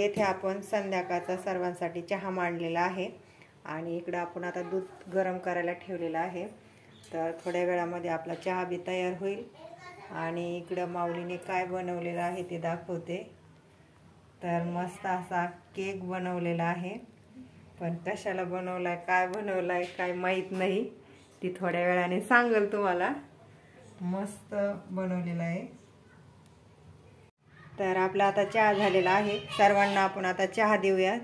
येथे आपण संध्याकाळचा सर्वांसाठी चहा मांडलेला आहे आणि इकडे आपण आता दूध गरम करायला ठेवलेलं आहे। तर थोड्या वेळामध्ये आपला चहा बी तयार होईल आणि इकडे माऊलीने काय बनवलेलं आहे ते दाखवते। तर मस्त असा केक बनवलेला आहे, पण कशाला बनवलाय काय बनवलाय काय माहित नाही, ती थोड्या वेळाने सांगेल तुम्हाला। मस्त बनवलेला आहे। तर आपला आता चहा झालेला आहे, सर्वांना आपण आता चहा देऊया।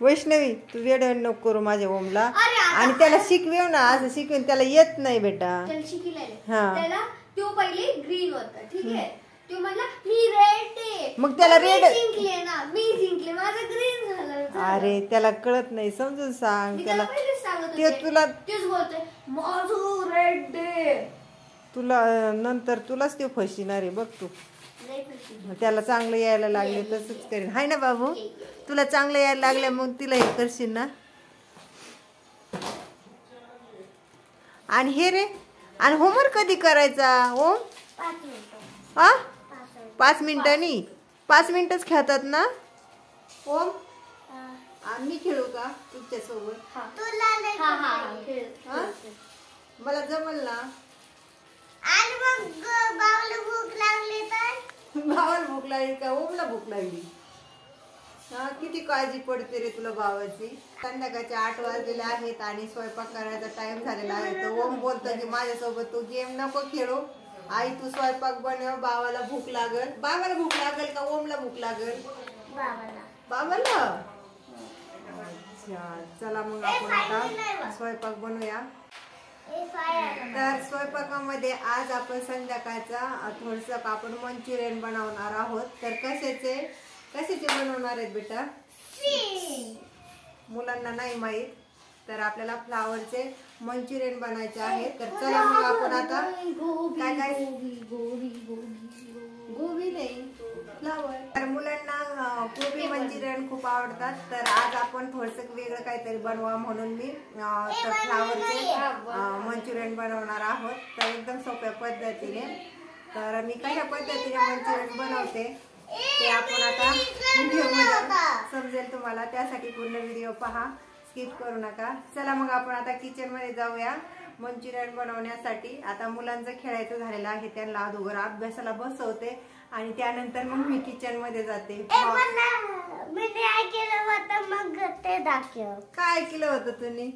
वैष्णवी, तू वेळ नको करू माझ्या ओमला, आणि त्याला शिकवेव ना, असं शिकवेन त्याला येत नाही बेटा। त्याला तो पहिले ग्रीन होता, ठीक आहे, तो म्हणला मी रेड आहे, मग त्याला रेड जिंकले ना, मी जिंकले, माझं ग्रीन झालं। अरे त्याला कळत नाही, समजून सांग त्याला। ते तुला तेच बोलतोय माझं रेड आहे, तुला नंतर तुलाच ते फसणार आहे बघ तू। त्याला चांगलं यायला लागले तसंच करेन, हाय ना बाबू? तुला चांगलं यायला लागलं मग तिला हे करशील ना। आणि हे रे, आणि होमवर्क कधी करायचा ओम? 5 मिनिटांनी? 5 मिनिटच खेळतात ना ओम? आम्ही खेळू का तुझ्या सोबत? मला जमल ना। आणि मग बाबाला भूक लागली तर? बाबाला भूक लागली का ओमला भूक लागली? किती काळजी पडते रे तुला बाबाची। संध्याकाळचे 8 वाजलेले आहेत आणि स्वयंपाक करायचा टाइम झालेला आहे। तर ओम बोलतो की माझ्यासोबत तू गेम नको खेळू, आई तू स्वयंपाक बनव, बाबाला भूक लागल। बाबाला भूक लागल का ओमला भूक लागल? बाबाला। अच्छा, चला मग आपण आता स्वयंपाक बनवूया। तर स्वयंपाकामध्ये आज आपण संध्याकाळचा थोडस आपण मंचुरियन बनवणार आहोत। तर कशाचे बनवणार आहेत बेटा? मुलांना नाही माहित, तर आपल्याला फ्लावरचे मंचुरियन बनायचे आहेत। तर चला मग आपण आता काय गोबी नाही फ्लावर। तर मुलांना गोबी मंचुरियन खूप आवडतात, तर आज आपण थोडंसं वेगळं काहीतरी बनवा म्हणून मी फ्लावरचे मंचुरियन बनवणार आहोत। तर एकदम सोप्या पद्धतीने। तर मी कशा पद्धतीने मंचुरियन बनवते ते आपण आता व्हिडिओमध्ये समजेल तुम्हाला, त्यासाठी पूर्ण व्हिडिओ पहा, स्किप करू नका। चला मग आपण आता किचन मध्ये जाऊया मंचुरियन बनवण्यासाठी। आता मुलांचं खेळायचं झालेलं आहे, त्यांना अगोदर अभ्यासाला बसवते आणि त्यानंतर मग मी किचन मध्ये जाते। मी काय केलं होतं मग ते दाखव। काय केलं होतं तुम्ही?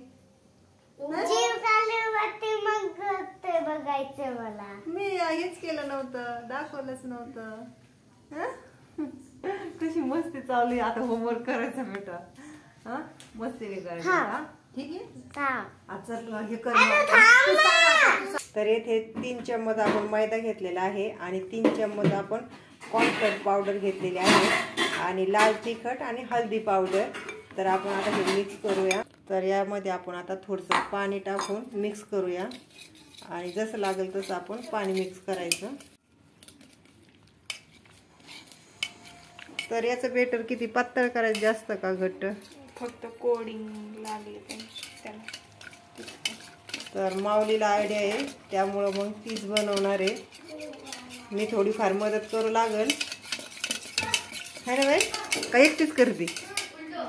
जीव काढले होते मग ते बघायचं मला। मी हेच केलं नव्हतं, दाखवलंच नव्हतं। कशी मस्ती चालू आहे, आता होमवर्क करायचं बेटा। मस्ती करायचं, ठीक आहे। हे कर। तर येथे 3 चम्मच आपण मैदा घेतलेला आहे आणि 3 चम्मच आपण कॉर्नफ्लोअर पावडर घेतलेली आहे आणि लाल तिखट आणि हळदी पावडर। तर आपण आता हे मिक्स करूया। तर यामध्ये आपण आता थोडंसं पाणी टाकून मिक्स करूया आणि जसं लागेल तसं आपण पाणी मिक्स करायचं। तर याचं बेटर किती पातळ करायचं, जास्त का घट्ट? फक्त कोडिंग लागले त्याला। तर माऊलीला आयडिया आहे, त्यामुळं मग तीच बनवणार आहे। मी थोडीफार मदत करू लागल, है ना बाई? का एकटीच करते?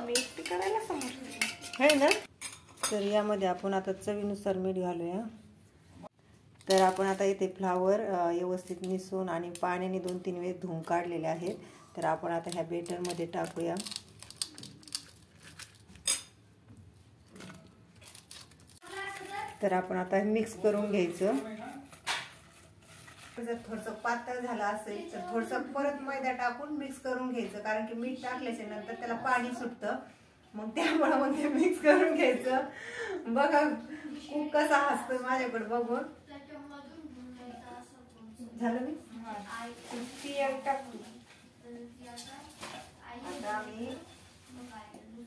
मी एकटी करायला समजते, है ना? तर यामध्ये आपण आता चवीनुसार मीठ घालूया। तर आपण आता इथे फ्लावर व्यवस्थित मिसळून आणि पाण्याने 2-3 वेळेस धुवून काढलेले आहेत। तर आपण आता ह्या बेटरमध्ये टाकूया। तर आपण आता मिक्स करून घ्यायचं। जर थोडंसं पातळ झालं असेल तर थोडंसं परत मैदा टाकून मिक्स करून घ्यायचं, कारण की मीठ टाकल्याच्या नंतर त्याला पाणी सुटतं, मग त्यामुळे मग ते मिक्स करून घ्यायचं। बघा खूप कसा हसतो माझ्याकडे बघून। झालं मी आता आम्ही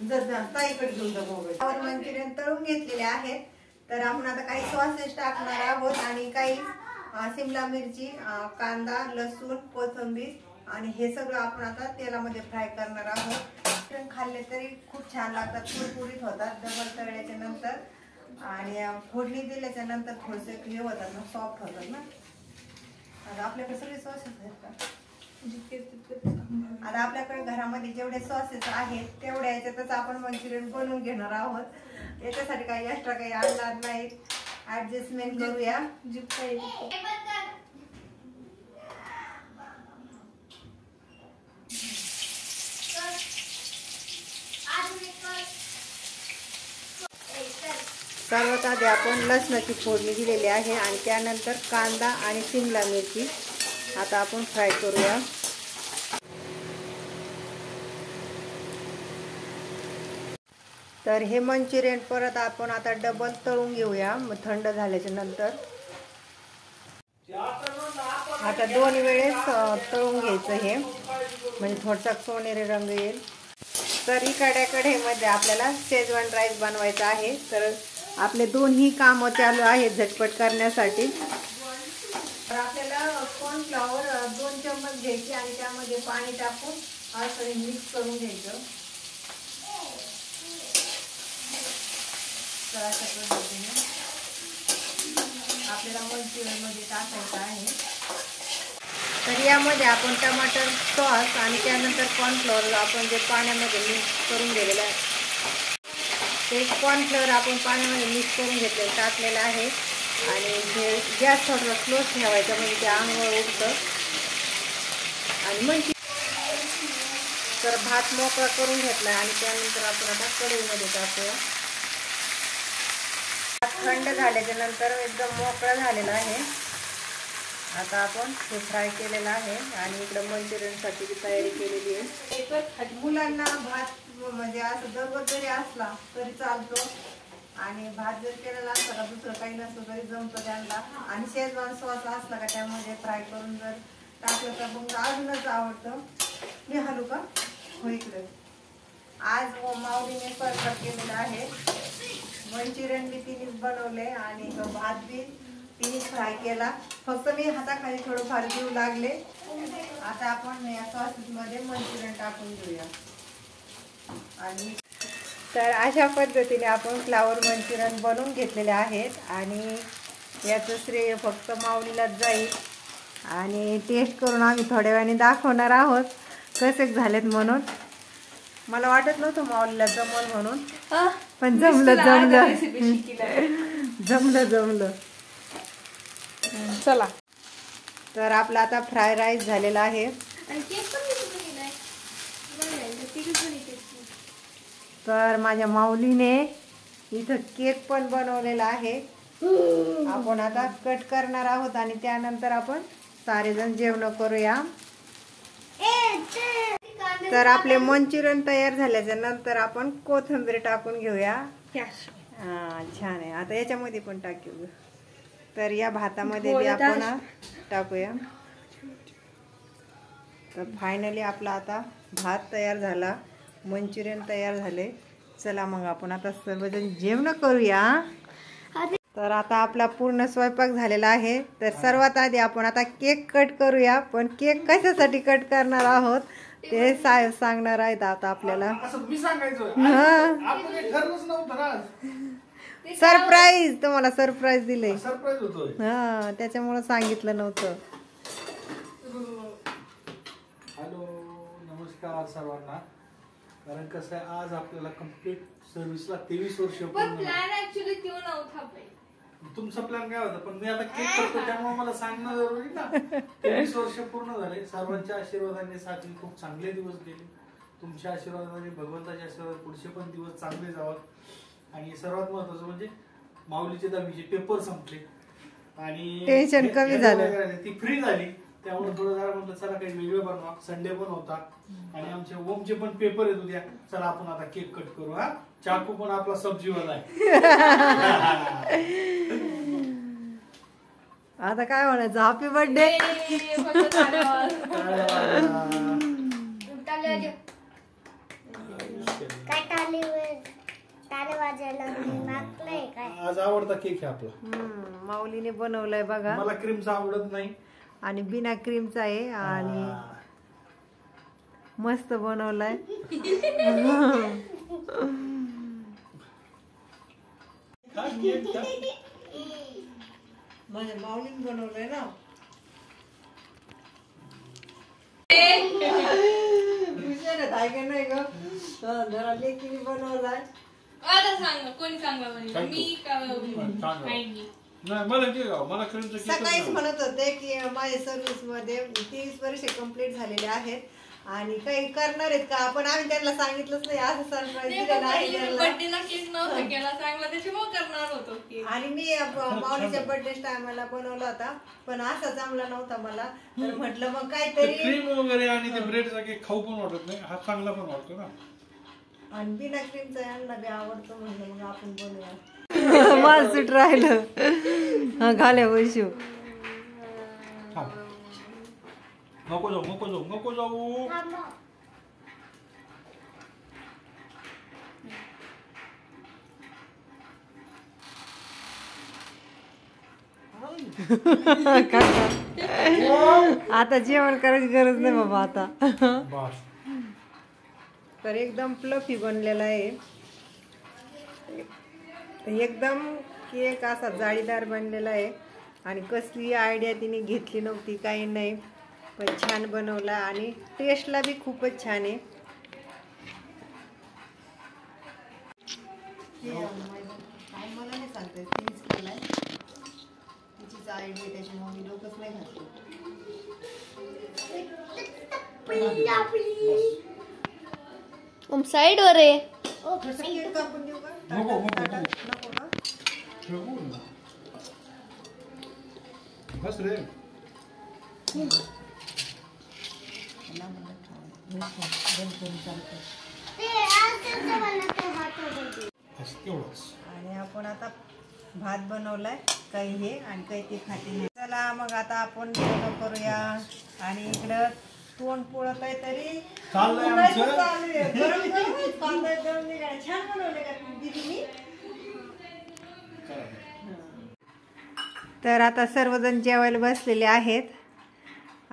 ताईकडे घेऊन जा मोबाईल. फ्लावर मंचुरियन तळून घेतलेले आहेत. तर आपण आता काही सॉसेस टाकणार आहोत आणि काही शिमला मिरची, कांदा, लसूण, कोथिंबीर आणि हे सगळं आपण आता तेलामध्ये फ्राय करणार आहोत. खाल्ले तरी खूप छान लागतात, कुरकुरीत होतात डबल तळल्याच्या नंतर आणि फोडणी दिल्याच्या नंतर थोडेसे हे होतात ना, सॉफ्ट होतात ना. आता आपल्याकडे सगळे सॉसेस आहेत का? आता आपल्याकडे घरामध्ये जेवढे सॉसेस आहेत तेवढ्या याच्यातच आपण मंचुरियन बनवून घेणार आहोत. याच्यासाठी काही एक्स्ट्रा काही आणणार नाही, ऍडजस्टमेंट करूया. सर्वात आधी आपण लसणाची फोडणी दिलेली आहे आणि त्यानंतर कांदा आणि शिमला मिरची आता आपण फ्राय करूया. तर हे मंचुरियन परत आपण आता डबल तळून घेऊया थंड झाल्याच्या नंतर. आता 2 वेळेस तळून घ्यायचं हे, म्हणजे थोडासा सोनेरी रंग येईल. तर इकड्या कढईमध्ये आपल्याला शेजवान राईस बनवायचा आहे. तर आपले दोन्ही कामं चालू आहेत झटपट करण्यासाठी. तर आपल्याला कॉर्नफ्लॉवर 2 चम्मच घ्यायचे आणि त्यामध्ये पाणी टाकून असं मिक्स करून घ्यायचं. तर अशा पद्धतीने आपल्याला मंचुरियन मध्ये टाकायचं आहे. तर यामध्ये आपण टमाटर सॉस आणि त्यानंतर कॉर्नफ्लॉवर आपण जे पाण्यामध्ये मिक्स करून गेलेलं आहे ते कॉर्नफ्लॉवर आपण पाण्यामध्ये मिक्स करून घेतलेलं टाकलेलं आहे. आणि गॅस थोडं स्लो ठेवायचं म्हणजे ते अंगावर उठतं. आणि मग तर भात मोकळा करून घेतला आणि त्यानंतर आपण आता कढईमध्ये टाकूया. थंड झाल्याच्या नंतर एकदम मोकळा झालेला आहे. आता आपण हे फ्राय केलेलं आहे आणि इकडे मंचुरियनसाठी तयारी केलेली आहे. मुलांना भात म्हणजे असं दररोज जरी असला तरी चालतो आणि भात जर केलेला असला का दुसरं काही नसतं तरी जमतं त्यांना. आणि शेजवान सॉस असला का त्यामध्ये फ्राय करून जर टाकलं तर मग अजूनच आवडतं. मी हलू का हो इकडे. आज माऊलीने स्वयंपाक केलेला आहे. मंचुरियन बी तिनेच बनवले आणि भात बी तिनेच फ्राय केला. फक्त मी हाताखाली थोडंफार देऊ लागले. आता आपण या सॉसेसमध्ये मंचुरियन टाकून घेऊया. आणि तर अशा पद्धतीने आपण फ्लावर मंचुरियन बनवून घेतलेले आहेत आणि याचं श्रेय फक्त माऊलीलाच जाईल. आणि टेस्ट करून आम्ही थोड्या वेळाने दाखवणार आहोत कसे झालेत म्हणून. मला वाटत नव्हतं माऊलीला जमल म्हणून, पण जमलं. चला तर आपला आता फ्राय राईस झालेला आहे. तर माझ्या माऊलीने इथं केक पण बनवलेला आहे. आपण आता कट करणार आहोत आणि त्यानंतर आपण सारेजण जेवण करूया. तर आपले मंचुरियन तयार झाल्याच्या नंतर आपण कोथिंबीर टाकून घेऊया. छान आहे. आता याच्यामध्ये पण टाकू. तर या भातामध्ये बी आपण टाकूया. तर फायनली आपला आता भात तयार झाला, मंचुरियन तयार झाले. चला मग आपण आता सर्वजण जेवण करूया. तर आता आपला पूर्ण स्वयंपाक झालेला आहे. तर सर्वात आधी आपण आता केक कट करूया. पण केक कशासाठी कट करणार आहोत ते साहेब सांगणार आहेत आता आपल्याला. सरप्राईज, तुम्हाला सरप्राईज दिले. हा, त्याच्यामुळे सांगितलं नव्हतं. हॅलो, नमस्कार सर्वांना. कारण कसं आहे, आज आपल्याला कंप्लीट सर्व्हिसला 23 वर्ष पूर्ण. प्लॅन ऍक्च्युअली तो नव्हता. तुमचा प्लॅन काय होता, पण मी आता केक करतो त्यामुळे मला सांगणं जरुरी ना. 23 वर्ष पूर्ण झाले. सर्वांच्या आशीर्वादाने साथी खूप चांगले दिवस गेले. तुमच्या आशीर्वादाने, भगवंताच्या आशीर्वाद पुढचे पण दिवस चांगले जावं. आणि सर्वात महत्वाचं म्हणजे माऊलीचे 10वीचे पेपर संपले आणि टेन्शन कमी झालं, ती फ्री झाली. त्यामुळे थोडं जरा म्हटलं चला काही वेगळं बनवा. संडे पण होता आणि आमचे ओमचे पण पेपर येत उद्या. चला आपण आता केक कट करू. हा, चाकू पण आपला सब्जीवाला आहे. आता काय म्हणायचं, हॅपी बर्थडे. काय आज आवडता केक आहे आपला. माऊलीने बनवलाय बघा. मला क्रीमचा आवडत नाही आणि बिना क्रीमचा आहे आणि मस्त बनवलाय. माझ्या माऊलीने बनवलंय ना. नाही ग जरा लेकीने बनवलाय. आता सांग कोणी चांगला बनवला, मी का आईनी? नाही मला क्रीमचा केक सकाळीच म्हणत होते की माझ्या सर्व्हिस मध्ये 23 वर्ष कंप्लीट झालेले आहेत आणि काही करणार आहेत का, पण आम्ही त्यांना सांगितलंच नाही. असं सरप्राईज दिलेलं आहे त्यांना. बर्थडेला केक नव्हता केला चांगला, त्याच्यामुळे करणार होतो केक. आणि मी माऊलीच्या बर्थडे टायमाला बनवला होता पण असा जमला नव्हता मला. तर म्हटलं मग काहीतरी क्रीम वगैरे आणि ते ब्रेडचा केक खाऊ पण वाटत नाही. हा चांगला पण वाटतो ना. आणि बिना क्रीमचा यांना बी आवडतो. म्हणलं मग आपण बनवूया. माझं सुट राहिलं घाल्या वैशू. नको जाऊ आता जेवण करायची गरज नाही बाबा आता. बस. तर एकदम फ्लफी बनलेला आहे. एकदम केक असा जाळीदार बनलेला आहे आणि कसली आयडिया तिने घेतली नव्हती काही नाही पण छान बनवला आणि टेस्टला बी खूपच छान आहे. मला नाही सांगते तिनेच केलाय, तिचीच आयडिया, त्याच्यामुळे मी डोकंच नाही घातलं. साइड वर आहे. केक कापून देऊ का? नको नको का? बस रे. आणि आपण आता भात बनवलाय काही हे आणि काही ते खाते. चला मग आता आपण जेवण करूया. आणि इकडं तोंड पोळत आहे तरी चाललंय आमचं. छान बनवले का दीदीनी. तर आता सर्वजण जेवायला बसलेले आहेत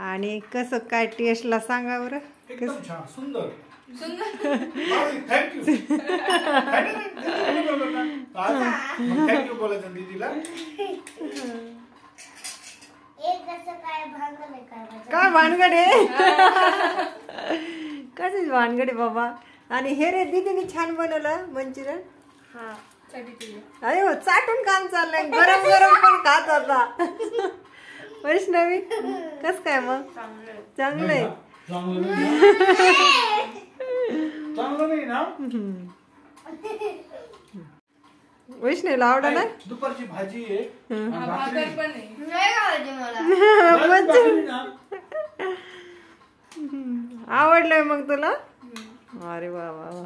आणि कसं काय टेस्टला सांगा बरं. एकदम छान सुंदर. थँक्यू. थँक्यू बोलायचं दीदीला. काय भानगड आहे. कशीच भानगड आहे बाबा. आणि हे रे दीदीने छान बनवलं मंचुरियन. अरे हो चाटून काम चाललंय. गरम गरम पण खात होता. वैष्णवी कस काय मग चांगलंय. चांगलं नाही ना. वैष्णवीला आवडलं ना. दुपारची भाजी आहे. भाकर पण आहे. नाही खायची मला. आवडलंय मग तुला. अरे वा वा वा.